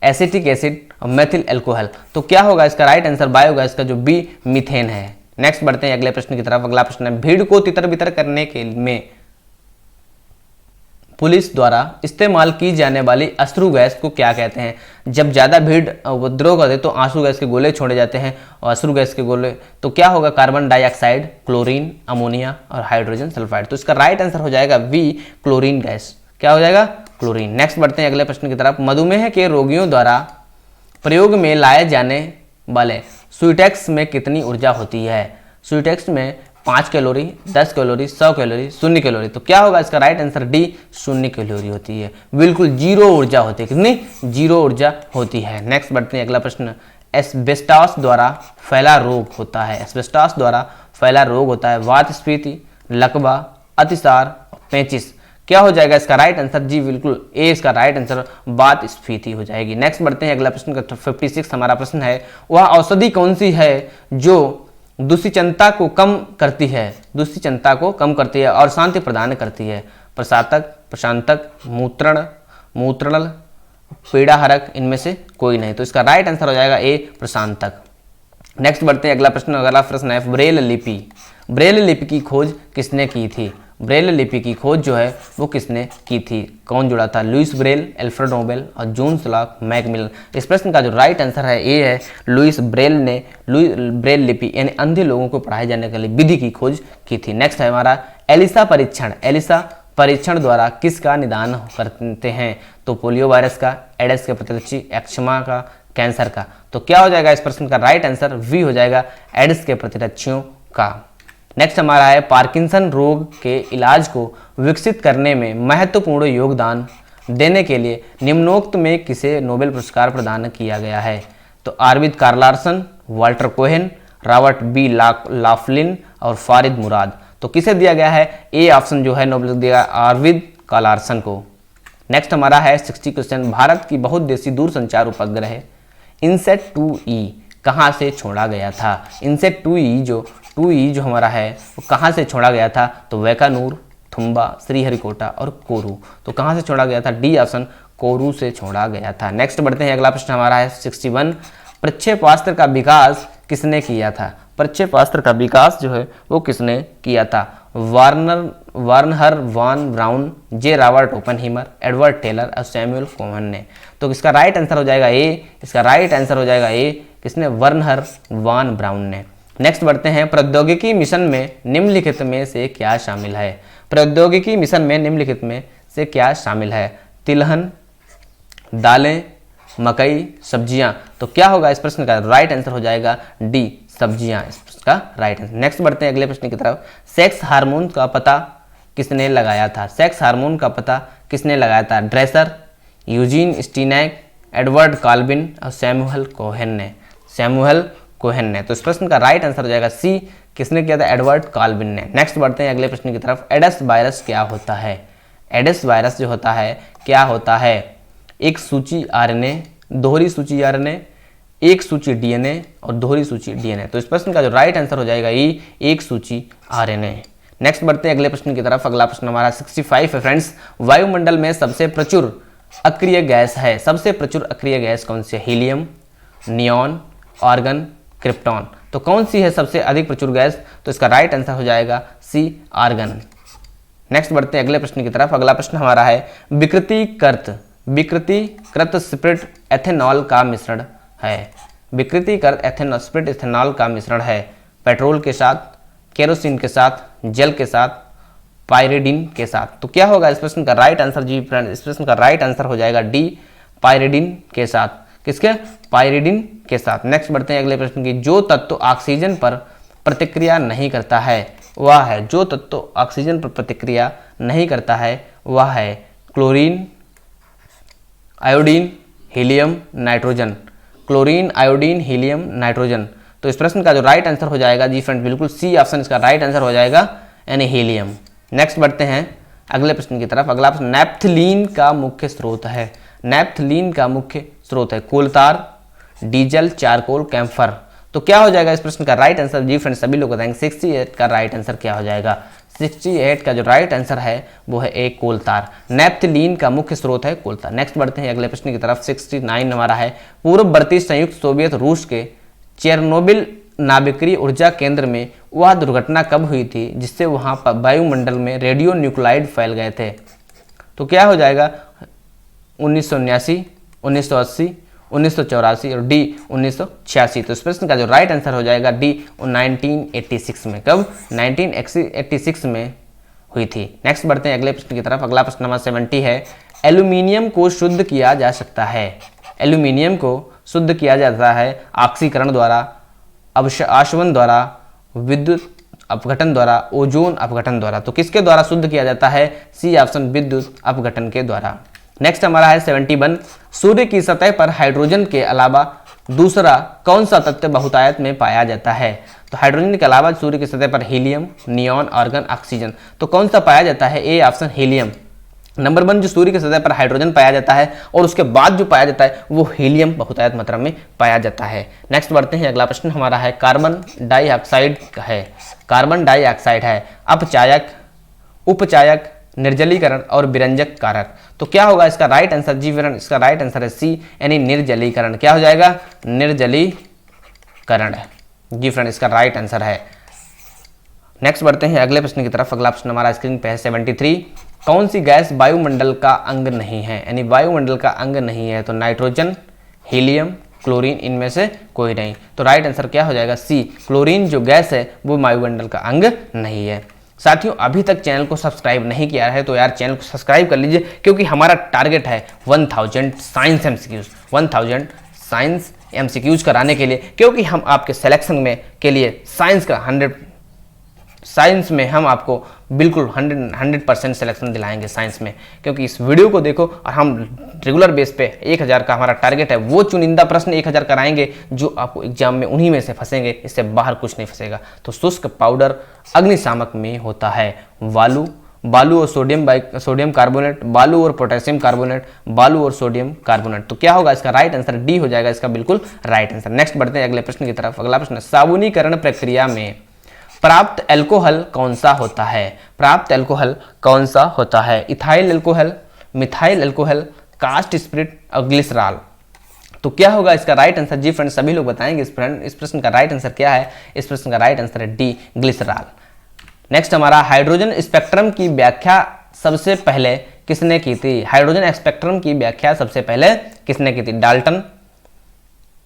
एसिटिक एसिड और मेथिल एल्कोहल। तो क्या होगा इसका राइट आंसर बायोगैस का? जो बी मीथेन है। नेक्स्ट बढ़ते हैं अगले प्रश्न की तरफ। अगला प्रश्न है, भीड़ को तितर बितर करने के में पुलिस द्वारा इस्तेमाल की जाने वाली अश्रु गैस को क्या कहते हैं? जब ज़्यादा भीड़ उपद्रव करते तो आंसू गैस के गोले छोड़े जाते हैं और अश्रु गैस के गोले, तो क्या होगा? कार्बन डाइऑक्साइड, क्लोरीन, अमोनिया और हाइड्रोजन सल्फाइड। तो इसका राइट आंसर हो जाएगा वी क्लोरीन गैस। क्या हो जाएगा? क्लोरीन। नेक्स्ट बढ़ते हैं अगले प्रश्न की तरफ। मधुमेह के रोगियों द्वारा प्रयोग में लाए जाने वाले स्वीटेक्स में कितनी ऊर्जा होती है? स्वीटेक्स में 5 कैलोरी, 10 कैलोरी, 100 कैलोरी, 0 कैलोरी। तो क्या होगा इसका राइट आंसर? डी 0 कैलोरी होती है, बिल्कुल जीरो ऊर्जा होती है। कितनी? जीरो ऊर्जा होती है। नेक्स्ट बढ़ते हैं अगला प्रश्न। एस्बेस्टॉस द्वारा फैला रोग होता है, एस्बेस्टॉस द्वारा फैला रोग होता है वातस्फीति, लकवा, अतिसार, पेचिश। क्या हो जाएगा इसका राइट आंसर? जी बिल्कुल ए इसका राइट आंसर वातस्फीति हो जाएगी। नेक्स्ट बढ़ते हैं अगला प्रश्न का 56 हमारा प्रश्न है, वह औषधि कौन सी है जो दुश्चिंता को कम करती है, दुश्चिंता को कम करती है और शांति प्रदान करती है? प्रसातक, प्रशांतक, मूत्रणल, पीड़ाहरक, इनमें से कोई नहीं। तो इसका राइट आंसर हो जाएगा ए प्रशांतक। नेक्स्ट बढ़ते हैं अगला प्रश्न है, ब्रेल लिपि, ब्रेल लिपि की खोज किसने की थी? ब्रेल लिपि की खोज जो है वो किसने की थी? कौन जुड़ा था? लुइस ब्रेल, एल्फ्रेड नोबेल और जॉन लॉक मैकमिलन। इस प्रश्न का जो राइट आंसर है ए है लुइस ब्रेल ने ब्रेल लिपि यानी अंधे लोगों को पढ़ाए जाने के लिए विधि की खोज की थी। नेक्स्ट है हमारा एलिसा परीक्षण, एलिसा परीक्षण द्वारा किसका निदान करते हैं? तो पोलियो वायरस का, एड्स के प्रतिरक्षी, एक्जिमा का, कैंसर का। तो क्या हो जाएगा इस प्रश्न का राइट आंसर? वी हो जाएगा एड्स के प्रतिरक्षियों का। नेक्स्ट हमारा है, पार्किंसन रोग के इलाज को विकसित करने में महत्वपूर्ण योगदान देने के लिए निम्नोक्त में किसे नोबेल पुरस्कार प्रदान किया गया है? तो Arvind कार्लारसन, Walter Cohen, Robert B लाफ्लिन और फारिद मुराद। तो किसे दिया गया है? ए ऑप्शन जो है नोबेल दिया आर्विद कार्लारसन को। नेक्स्ट हमारा है 60 क्वेश्चन, भारत की बहुउद्देशीय दूरसंचार उपग्रह इनसेट 2E कहाँ से छोड़ा गया था? इनसेट 2E जो हमारा है वो कहाँ से छोड़ा गया था? तो वैकानूर, थुम्बा, श्रीहरिकोटा और कोरू। तो कहाँ से छोड़ा गया था? डी ऑप्शन कोरू से छोड़ा गया था। नेक्स्ट बढ़ते हैं अगला प्रश्न हमारा है 61, प्रक्षेपास्त्र का विकास किसने किया था? प्रक्षेपास्त्र का विकास जो है वो किसने किया था? वार्नर वॉन ब्राउन, जे रॉबर्ट ओपनहीमर, एडवर्ड टेलर और सैमुअल कोहन ने। तो इसका राइट आंसर हो जाएगा ए, इसका राइट आंसर हो जाएगा ए, किसने? वर्नर वॉन ब्राउन ने। नेक्स्ट बढ़ते हैं, प्रौद्योगिकी मिशन में निम्नलिखित में से क्या शामिल है? प्रौद्योगिकी मिशन में निम्नलिखित में से क्या शामिल है? तिलहन, दालें, मकई, सब्जियां। तो क्या होगा इस प्रश्न का राइट आंसर? हो जाएगा डी सब्जियां, इस प्रश्न का राइट आंसर। नेक्स्ट बढ़ते हैं अगले प्रश्न की तरफ। सेक्स हार्मोन का पता किसने लगाया था? सेक्स हार्मोन का पता किसने लगाया था? ड्रेसर, यूजीन स्टीनैक, एडवर्ड कॉल्बिन और सैमुअल कोहेन ने, सैमुअल कोहेन ने। तो इस प्रश्न का राइट आंसर हो जाएगा सी, किसने किया था? एडवर्ड कॉल्बिन ने। नेक्स्ट बढ़ते हैं अगले प्रश्न की तरफ। एडेस वायरस क्या होता है? एडेस वायरस जो होता है क्या होता है? एक सूची आरएनए, दोहरी सूची आरएनए, एक सूची डीएनए और दोहरी सूची डीएनए। तो इस प्रश्न का जो राइट आंसर हो जाएगा ई, एक सूची आरएनए। नेक्स्ट बढ़ते हैं अगले प्रश्न की तरफ। अगला प्रश्न हमारा 65 है फ्रेंड्स, वायुमंडल में सबसे प्रचुर अक्रिय गैस है, सबसे प्रचुर अक्रिय गैस कौन सी है? Helium, neon, argon, krypton. तो कौन सी है सबसे अधिक प्रचुर गैस? तो इसका राइट आंसर हो जाएगा सी, आर्गन। नेक्स्ट बढ़ते हैं अगले प्रश्न की तरफ। अगला प्रश्न हमारा है, विकृतीकृत स्प्रिट एथेनॉल का मिश्रण है, विकृतीकृत स्प्रिट एथेनॉल का मिश्रण है पेट्रोल के साथ, केरोसिन के साथ, जल के साथ, पायरिडिन के साथ। तो क्या होगा इस प्रश्न का राइट आंसर? जी फ्रेंड, इस प्रश्न का राइट आंसर हो जाएगा डी, पायरिडिन के साथ। किसके? पायरिडिन के साथ। नेक्स्ट बढ़ते हैं अगले प्रश्न की। जो तत्व ऑक्सीजन पर प्रतिक्रिया नहीं करता है वह है, जो तत्व ऑक्सीजन पर प्रतिक्रिया नहीं करता है वह है chlorine, iodine, helium, nitrogen. Chlorine, iodine, helium, nitrogen. तो इस प्रश्न का जो राइट आंसर हो जाएगा जी फ्रेंड बिल्कुल सी ऑप्शन इसका राइट आंसर हो जाएगा, यानी हीलियम। नेक्स्ट बढ़ते हैं अगले प्रश्न की तरफ। अगला प्रश्न, नैप्थलीन का मुख्य स्रोत है। नैप्थलीन का मुख्य स्रोत है कोलतार, डीजल, चारकोल, कैम्फर। तो क्या हो जाएगा इस प्रश्न का राइट आंसर जी फ्रेंड सभी लोग बताएंगे 68 का राइट आंसर क्या हो जाएगा। 68 का जो राइट आंसर है वो है ए कोलतार। नैप्थलीन का मुख्य स्रोत है कोलतार। नेक्स्ट बढ़ते हैं अगले प्रश्न की तरफ। 69 हमारा है, पूर्ववर्ती संयुक्त सोवियत रूस के चेरनोबिल नाभिकीय ऊर्जा केंद्र में वह दुर्घटना कब हुई थी जिससे वहां पर वायुमंडल में रेडियो न्यूक्लाइड फैल गए थे। तो क्या हो जाएगा 1979, 1980, 1984 और डी 1986। तो इस प्रश्न का जो राइट आंसर हो जाएगा डी 1986 में। कब? 1986 में हुई थी। नेक्स्ट बढ़ते हैं अगले प्रश्न की तरफ। अगला प्रश्न नंबर 70 है, एल्यूमिनियम को शुद्ध किया जा सकता है। एल्यूमिनियम को शुद्ध किया जाता है ऑक्सीकरण द्वारा, आशवन द्वारा, विद्युत अपघटन द्वारा, ओजोन अपघटन द्वारा। तो किसके द्वारा शुद्ध किया जाता है? सी ऑप्शन विद्युत अपघटन के द्वारा। नेक्स्ट हमारा है 71, सूर्य की सतह पर हाइड्रोजन के अलावा दूसरा कौन सा तत्व बहुतायत में पाया जाता है? तो हाइड्रोजन के अलावा सूर्य की सतह पर हीलियम, नियॉन, आर्गन, ऑक्सीजन। तो कौन सा पाया जाता है? A option helium. नंबर 1 जो सूर्य की सतह पर हाइड्रोजन पाया जाता है और उसके बाद जो पाया जाता है वो हीलियम बहुतायत मात्रा में पाया जाता है। नेक्स्ट बढ़ते हैं अगला प्रश्न हमारा है, कार्बन डाइऑक्साइड है। कार्बन डाइऑक्साइड है अपचायक, उपचायक, निर्जलीकरण और विरंजक कारक। तो क्या होगा इसका राइट आंसर? जी फ्रेंड इसका राइट आंसर है सी, यानी निर्जलीकरण। क्या हो जाएगा? निर्जलीकरण। जी फ्रेंड इसका राइट आंसर है। नेक्स्ट बढ़ते हैं अगले प्रश्न की तरफ। अगला प्रश्न हमारा स्क्रीन पे है 73, कौन सी गैस वायुमंडल का अंग नहीं है? यानी वायुमंडल का अंग नहीं है। तो नाइट्रोजन, हीलियम, क्लोरीन, इनमें से कोई नहीं। तो राइट आंसर क्या हो जाएगा? सी, क्लोरीन जो गैस है वो वायुमंडल का अंग नहीं है। साथियों अभी तक चैनल को सब्सक्राइब नहीं किया है तो यार चैनल को सब्सक्राइब कर लीजिए, क्योंकि हमारा टारगेट है 1000 साइंस एमसीक्यूज, 1000 साइंस एमसीक्यूज कराने के लिए, क्योंकि हम आपके सिलेक्शन में के लिए साइंस में हम आपको बिल्कुल 100% सिलेक्शन दिलाएंगे साइंस में। क्योंकि इस वीडियो को देखो और हम रेगुलर बेस पे 1000 का हमारा टारगेट है, वो चुनिंदा प्रश्न 1000 कराएंगे जो आपको एग्जाम में उन्हीं में से फंसेंगे, इससे बाहर कुछ नहीं फंसेगा। तो शुष्क पाउडर अग्निशामक में होता है बालू और सोडियम कार्बोनेट, बालू और पोटेशियम कार्बोनेट, बालू और सोडियम कार्बोनेट। तो क्या होगा इसका राइट आंसर? डी हो जाएगा इसका बिल्कुल राइट आंसर। नेक्स्ट बढ़ते हैं अगले प्रश्न की तरफ। अगला प्रश्न, साबुनीकरण प्रक्रिया में प्राप्त एल्कोहल कौन सा होता है? प्राप्त एल्कोहल कौन सा होता है? Ethyl alcohol, methyl alcohol, cast spirit और ग्लिसरॉल। तो क्या होगा इसका राइट आंसर? जी फ्रेंड सभी लोग बताएंगे इस प्रश्न का राइट आंसर क्या है। इस प्रश्न का राइट आंसर है डी, ग्लिसरॉल। नेक्स्ट हमारा, हाइड्रोजन स्पेक्ट्रम की व्याख्या सबसे पहले किसने की थी? हाइड्रोजन स्पेक्ट्रम की व्याख्या सबसे पहले किसने की थी? Dalton,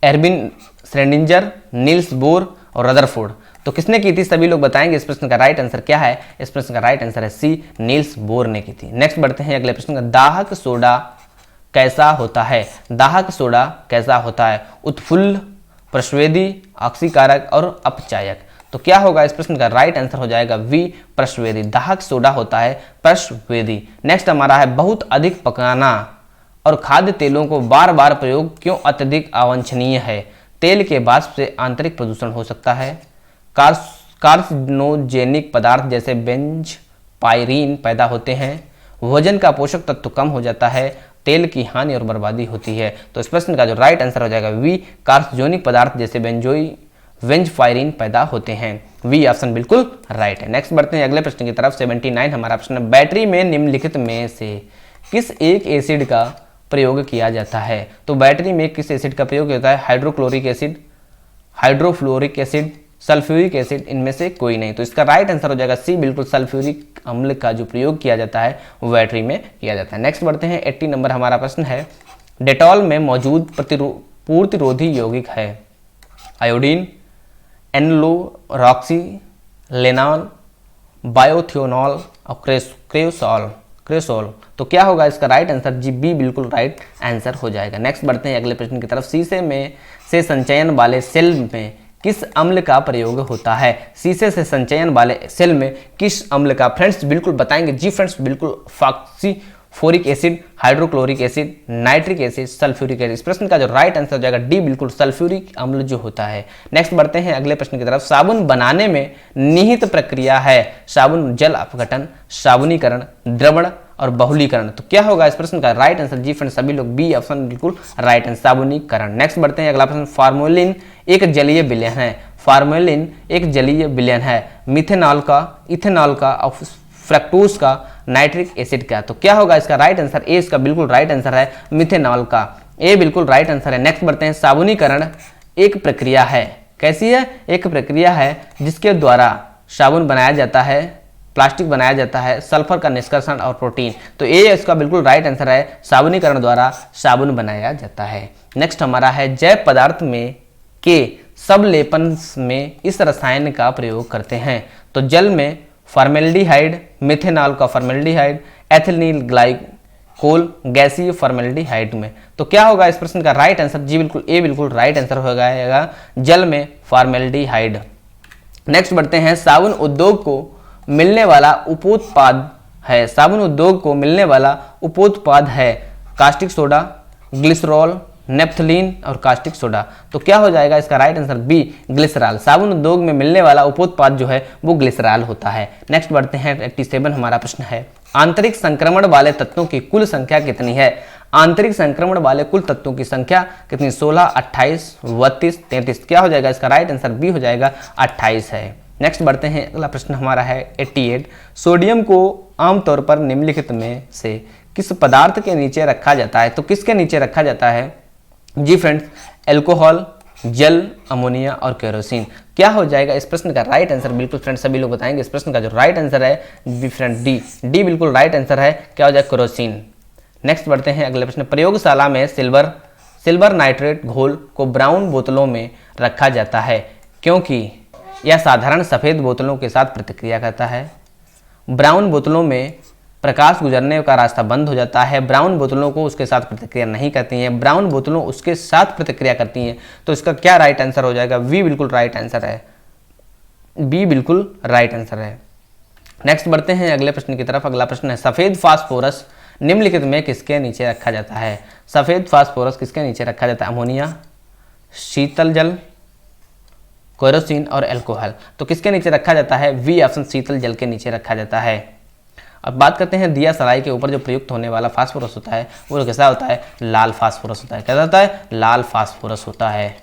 Erwin Schrodinger, Niels Bohr और रदरफोर्ड। तो किसने की थी? सभी लोग बताएंगे इस प्रश्न का राइट आंसर क्या है। इस प्रश्न का राइट आंसर है सी, नील्स बोर ने की थी। नेक्स्ट बढ़ते हैं अगले प्रश्न का, दाहक सोडा कैसा होता है? दाहक सोडा कैसा होता है? उत्फुल्ल, प्रस्वेदी, ऑक्सीकारक और अपचायक। तो क्या होगा इस प्रश्न का राइट आंसर हो जाएगा वी, प्रस्वेदी। दाहक सोडा होता है प्रस्वेदी। नेक्स्ट हमारा है, बहुत अधिक पकाना और खाद्य तेलों को बार बार प्रयोग क्यों अत्यधिक अवांछनीय है? तेल के वाष्प से आंतरिक प्रदूषण हो सकता है, कार्सिनोजेनिक पदार्थ जैसे बेंजपाइरीन पैदा होते हैं, वजन का पोषक तत्व कम हो जाता है, तेल की हानि और बर्बादी होती है। तो इस प्रश्न का जो राइट आंसर हो जाएगा वी, कार्सिनोजेनिक पदार्थ जैसे बेंजपाइरीन पैदा होते हैं। वी ऑप्शन बिल्कुल राइट है। नेक्स्ट बढ़ते हैं अगले प्रश्न की तरफ। 79 हमारा प्रश्न, बैटरी में निम्नलिखित में से किस एक एसिड का प्रयोग किया जाता है? तो बैटरी में किस एसिड का प्रयोग होता है? Hydrochloric acid, hydrofluoric acid, sulphuric acid, इनमें से कोई नहीं। तो इसका राइट आंसर हो जाएगा सी, बिल्कुल सल्फ्यूरिक अम्ल का जो प्रयोग किया जाता है वो बैटरी में किया जाता है। नेक्स्ट बढ़ते हैं 80 नंबर हमारा प्रश्न है, डेटॉल में मौजूद पूर्तिरोधी यौगिक है? आयोडीन, एनलोरॉक्सी, लेनॉल, बायोथियोनॉल और क्रेसोल। तो क्या होगा इसका राइट आंसर? जी बी बिल्कुल राइट आंसर हो जाएगा। नेक्स्ट बढ़ते हैं अगले प्रश्न की तरफ। शीशे में से संचयन वाले सेल में किस अम्ल का प्रयोग होता है? शीशे से संचयन वाले सेल में किस अम्ल का? फ्रेंड्स बिल्कुल बताएंगे जी फ्रेंड्स, बिल्कुल फोरिक acid, hydrochloric acid, nitric acid, sulphuric acid. इस प्रश्न का जो राइट आंसर हो जाएगा डी, बिल्कुल सल्फ्यूरिक अम्ल जो होता है। नेक्स्ट बढ़ते हैं अगले प्रश्न की तरफ। साबुन बनाने में निहित प्रक्रिया है साबुन जल अपघटन, साबुनीकरण, द्रवण और बहुलीकरण। तो क्या होगा इस प्रश्न का राइट आंसर? जी फ्रेंड सभी लोग बी ऑप्शन बिल्कुल राइट आंसर, साबुनीकरण। नेक्स्ट बढ़ते हैं अगला प्रश्न। फार्मोलिन एक जलीय विलयन है, फार्मोलिन एक जलीय विलयन है मिथेनॉल का, इथेनॉल का, फ्रक्टोज का, नाइट्रिक एसिड का। तो क्या होगा इसका राइट आंसर? ए इसका बिल्कुल राइट आंसर है मिथेनॉल का, ए बिल्कुल राइट आंसर है। नेक्स्ट बढ़ते हैं। साबुनीकरण एक प्रक्रिया है, कैसी है? एक प्रक्रिया है जिसके द्वारा साबुन बनाया जाता है, प्लास्टिक बनाया जाता है, सल्फर का निष्कर्षण और प्रोटीन। तो ए इसका बिल्कुल राइट आंसर है, साबुनीकरण द्वारा साबुन बनाया जाता है। नेक्स्ट हमारा है जैव पदार्थ में के सबलेपन में इस रसायन का प्रयोग करते हैं। तो जल में फॉर्मेल्डिहाइड, मिथेनॉल का फॉर्मेल्डिहाइड, एथिलीन ग्लाइकोल, गैसीय फॉर्मेल्डिहाइड में। तो क्या होगा इस प्रश्न का राइट आंसर? जी बिल्कुल ए बिल्कुल राइट आंसर हो जाएगा जल में फॉर्मेल्डिहाइड। नेक्स्ट बढ़ते हैं। साबुन उद्योग को मिलने वाला उपोत्पाद है, साबुन उद्योग को मिलने वाला उपोत्पाद है कास्टिक सोडा, ग्लिसरॉल, नेप्थलीन और कास्टिक सोडा। तो क्या हो जाएगा इसका राइट आंसर? B glycerol. साबुन उद्योग में मिलने वाला उपोत्पाद जो है वो ग्लिसरॉल होता है। नेक्स्ट बढ़ते हैं 87 हमारा प्रश्न है। आंतरिक संक्रमण वाले तत्वों की कुल संख्या कितनी है? आंतरिक संक्रमण वाले कुल तत्वों की संख्या कितनी? 16, 28, 32, 33। क्या हो जाएगा इसका राइट आंसर? बी हो जाएगा 28 है। नेक्स्ट बढ़ते हैं अगला प्रश्न हमारा है 88। सोडियम को आमतौर पर निम्नलिखित में से किस पदार्थ के नीचे रखा जाता है? तो किसके नीचे रखा जाता है? जी फ्रेंड्स, अल्कोहल, जल, अमोनिया और केरोसिन। क्या हो जाएगा इस प्रश्न का राइट आंसर? बिल्कुल फ्रेंड्स सभी लोग बताएंगे इस प्रश्न का जो राइट आंसर है बी फ्रेंड डी, डी बिल्कुल राइट आंसर है। क्या हो जाएगा? केरोसिन। नेक्स्ट बढ़ते हैं अगले प्रश्न। प्रयोगशाला में सिल्वर नाइट्रेट घोल को ब्राउन बोतलों में रखा जाता है क्योंकि यह साधारण सफेद बोतलों के साथ प्रतिक्रिया करता है। ब्राउन बोतलों में प्रकाश गुजरने का रास्ता बंद हो जाता है, ब्राउन बोतलों को उसके साथ प्रतिक्रिया नहीं करती हैं, ब्राउन बोतलों उसके साथ प्रतिक्रिया करती हैं। तो इसका क्या राइट आंसर हो जाएगा? वी बिल्कुल राइट आंसर है, बी बिल्कुल राइट आंसर है। नेक्स्ट बढ़ते हैं अगले प्रश्न की तरफ। अगला प्रश्न है सफेद फास्फोरस निम्नलिखित में किसके नीचे रखा जाता है? सफेद फास्फोरस किसके नीचे रखा जाता है? अमोनिया, शीतल जल, केरोसिन और अल्कोहल। तो किसके नीचे रखा जाता है? वी ऑप्शन शीतल जल के नीचे रखा जाता है। अब बात करते हैं दिया सलाई के ऊपर जो प्रयुक्त होने वाला फास्फोरस होता है वो कैसा होता है? लाल फास्फोरस होता है। कैसा होता है? लाल फास्फोरस होता है।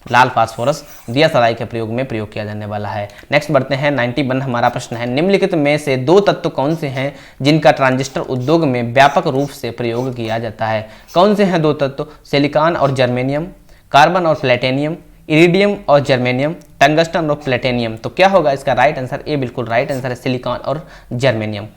लाल फास्फोरस दिया सलाई के प्रयोग में प्रयोग किया जाने वाला है। नेक्स्ट बढ़ते हैं 91 हमारा प्रश्न है। निम्नलिखित में से दो तत्व कौन से हैं जिनका ट्रांजिस्टर उद्योग में व्यापक रूप से प्रयोग किया जाता है? कौन से हैं दो तत्व? सिलिकॉन और जर्मेनियम, कार्बन और प्लेटिनियम, इरिडियम और जर्मेनियम, टंगस्टन और प्लेटिनियम। तो क्या होगा इसका राइट आंसर? ए बिल्कुल राइट आंसर है सिलिकॉन और जर्मेनियम।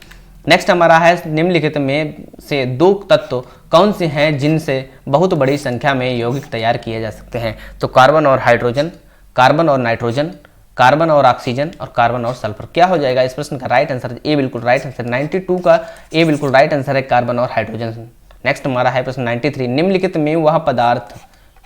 नेक्स्ट हमारा है निम्नलिखित में से दो तत्व कौन से हैं जिनसे बहुत बड़ी संख्या में यौगिक तैयार किए जा सकते हैं? तो कार्बन और हाइड्रोजन, कार्बन और नाइट्रोजन, कार्बन और ऑक्सीजन और कार्बन और सल्फर। क्या हो जाएगा इस प्रश्न का राइट आंसर? ए बिल्कुल राइट आंसर 92 का ए बिल्कुल राइट आंसर है कार्बन और हाइड्रोजन। नेक्स्ट हमारा है प्रश्न 93। निम्नलिखित में वह पदार्थ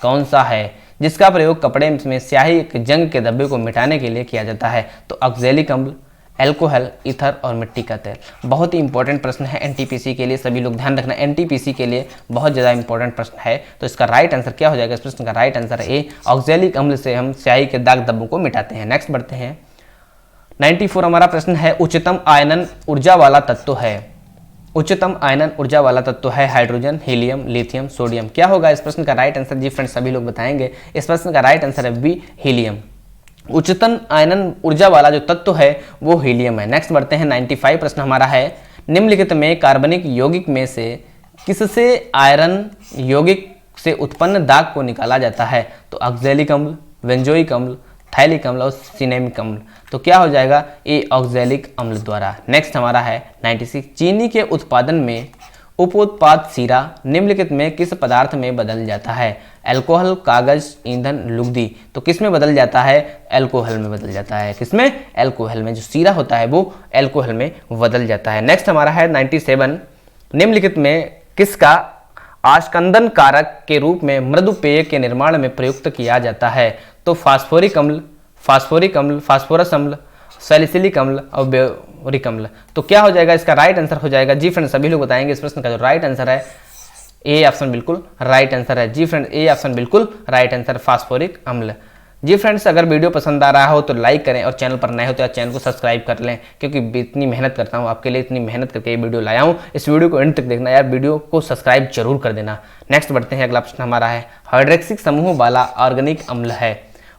कौन सा है जिसका प्रयोग कपड़े में स्याही के जंग के धब्बे को मिटाने के लिए किया जाता है? तो ऑक्जेलिक अम्ल, अल्कोहल, ईथर और मिट्टी का तेल। बहुत ही इंपॉर्टेंट प्रश्न है एनटीपीसी के लिए, सभी लोग ध्यान रखना एनटीपीसी के लिए बहुत ज़्यादा इंपॉर्टेंट प्रश्न है। तो इसका राइट आंसर क्या हो जाएगा? इस प्रश्न का राइट आंसर है ए, ऑक्जेलिक अम्ल से हम स्याही के दाग धब्बों को मिटाते हैं। नेक्स्ट बढ़ते हैं 94 हमारा प्रश्न है उच्चतम आयनन ऊर्जा वाला तत्व है। उच्चतम आयनन ऊर्जा वाला तत्व है हाइड्रोजन, हीलियम, लिथियम, सोडियम। क्या होगा इस प्रश्न का राइट आंसर? जी फ्रेंड्स सभी लोग बताएंगे इस प्रश्न का राइट आंसर है बी, हीलियम। उच्चतम आयनन ऊर्जा वाला जो तत्व है वो हीलियम है। नेक्स्ट बढ़ते हैं 95 प्रश्न हमारा है निम्नलिखित में कार्बनिक यौगिक में से किससे आयरन यौगिक से उत्पन्न दाग को निकाला जाता है? तो ऑक्जेलिक अम्ल, बेंजोइक अम्ल, थाइलिक अम्ल और सिनेमिक अम्ल। तो क्या हो जाएगा? ए, ऑक्जेलिक अम्ल द्वारा। नेक्स्ट हमारा है 96। चीनी के उत्पादन में उपोत्पाद सीरा निम्नलिखित में किस पदार्थ में बदल जाता है? अल्कोहल, कागज, ईंधन, लुगदी। तो किस में बदल जाता है? अल्कोहल में बदल जाता है। किसमें? अल्कोहल में। जो सीरा होता है वो अल्कोहल में बदल जाता है। नेक्स्ट हमारा है 97। निम्नलिखित में किसका आस्कंदन कारक के रूप में मृदु पेय के निर्माण में प्रयुक्त किया जाता है? तो फास्फोरिक अम्ल, फास्फोरस अम्ल, सैलिसिलिक अम्ल और फॉस्फोरिक अम्ल। तो क्या हो जाएगा इसका राइट आंसर हो जाएगा जी फ्रेंड्स, सभी लोग बताएंगे इस प्रश्न का जो राइट आंसर है ए ऑप्शन बिल्कुल राइट आंसर है जी फ्रेंड्स, ए ऑप्शन बिल्कुल राइट आंसर फास्फोरिक अम्ल। जी फ्रेंड्स, अगर वीडियो पसंद आ रहा हो तो लाइक करें और चैनल पर नए हो तो चैनल को सब्सक्राइब कर लें, क्योंकि इतनी मेहनत करता हूं आपके लिए, इतनी मेहनत करके ये वीडियो लाया हूं। इस वीडियो को एंड तक देखना यार, वीडियो को सब्सक्राइब जरूर कर देना। नेक्स्ट बढ़ते हैं, अगला प्रश्न हमारा है हाइड्रोक्सिक समूह वाला ऑर्गेनिक अम्ल है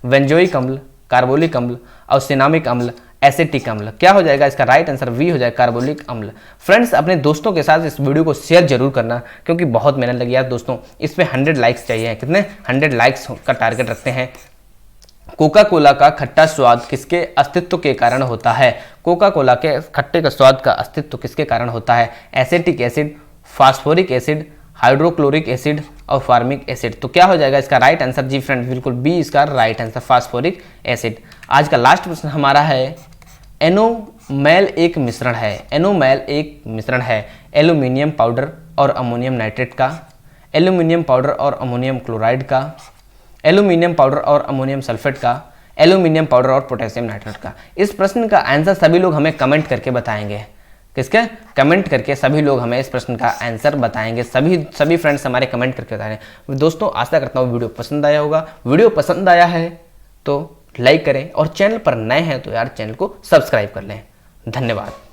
बेंजोइक अम्ल, कार्बोलिक अम्ल और सिनामिक अम्ल, एसिटिक अम्ल। क्या हो जाएगा इसका राइट आंसर वी हो जाएगा कार्बोलिक अम्ल। फ्रेंड्स, अपने दोस्तों के साथ इस वीडियो को शेयर जरूर करना, क्योंकि बहुत मेहनत लगी यार दोस्तों, इस पे 100 लाइक्स चाहिए। कितने 100 लाइक्स का टारगेट रखते हैं। कोका कोला का खट्टा स्वाद किसके अस्तित्व के कारण होता है? कोका कोला के खट्टे का स्वाद का अस्तित्व किसके कारण होता है? Acetic acid, phosphoric acid, hydrochloric acid और फार्मिक एसिड। तो क्या हो जाएगा इसका राइट आंसर जी फ्रेंड्स, बिल्कुल बी इसका राइट आंसर फास्फोरिक एसिड। आज का लास्ट प्रश्न हमारा है एनोमैल एक मिश्रण है, एनोमैल एक मिश्रण है एल्यूमिनियम पाउडर और अमोनियम नाइट्रेट का, एल्यूमिनियम पाउडर और अमोनियम क्लोराइड का, एल्यूमिनियम पाउडर और अमोनियम सल्फेट का, एल्यूमिनियम पाउडर और पोटेशियम नाइट्रेट का। इस प्रश्न का आंसर सभी लोग हमें कमेंट करके बताएंगे। किसके? कमेंट करके सभी लोग हमें इस प्रश्न का आंसर बताएंगे। सभी फ्रेंड्स हमारे कमेंट करके बताएंगे। दोस्तों, आशा करता हूँ वीडियो पसंद आया होगा। वीडियो पसंद आया है तो लाइक करें और चैनल पर नए हैं तो यार चैनल को सब्सक्राइब कर लें। धन्यवाद।